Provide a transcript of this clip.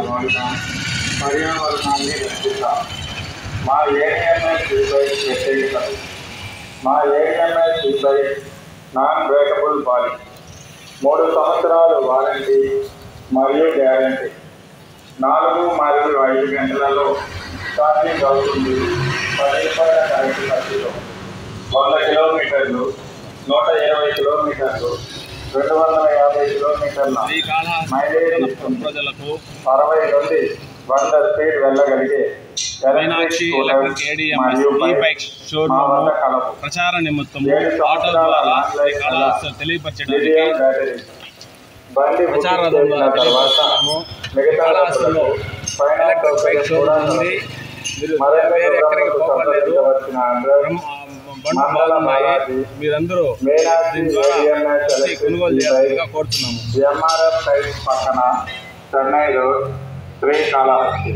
వాడదాం, పర్యావరణాన్ని రక్షిద్దాం. మా ఏఎంఎస్ బైక్ వ్యతిరేకత. మా AMS bike non breakable body, 3 సంవత్సరాలు వారంటీ మరియు గ్యారంటీ, 4 మరియు 5 గంటలలో ఛార్జింగ్ అవుతుంది. 10 రూపాయల కరెంటు ఖర్చుతో 100 కిలోమీటర్లు, 120 కిలోమీటర్లు, 250 కిలోమీటర్ల మైలేజ్ ఇస్తుంది. 60 నుండి 100 స్పీడ్ వెళ్ళగలిగే మీనాక్షి ఎలక్ట్రిక్ ADMS ఈ బైక్ షోరూమ్ ప్రచార నిమిత్తం ఆటో ద్వారా ఈ కళాశాల తెలియపరచడానికి ప్రచార కళాశాలలో ఎలక్ట్రిక్ బైక్ షోరూమ్ ఉంది. మీరు వేరే ఎక్కడికి పోవలేదు. బండ్లు బాగున్నాయి. మీరందరూ దీని ద్వారా కొనుగోలు చేయాల్సిందిగా కోరుతున్నాము. MRF సైట్ పక్కన చెన్నై రోడ్, శ్రీకాళహస్తి.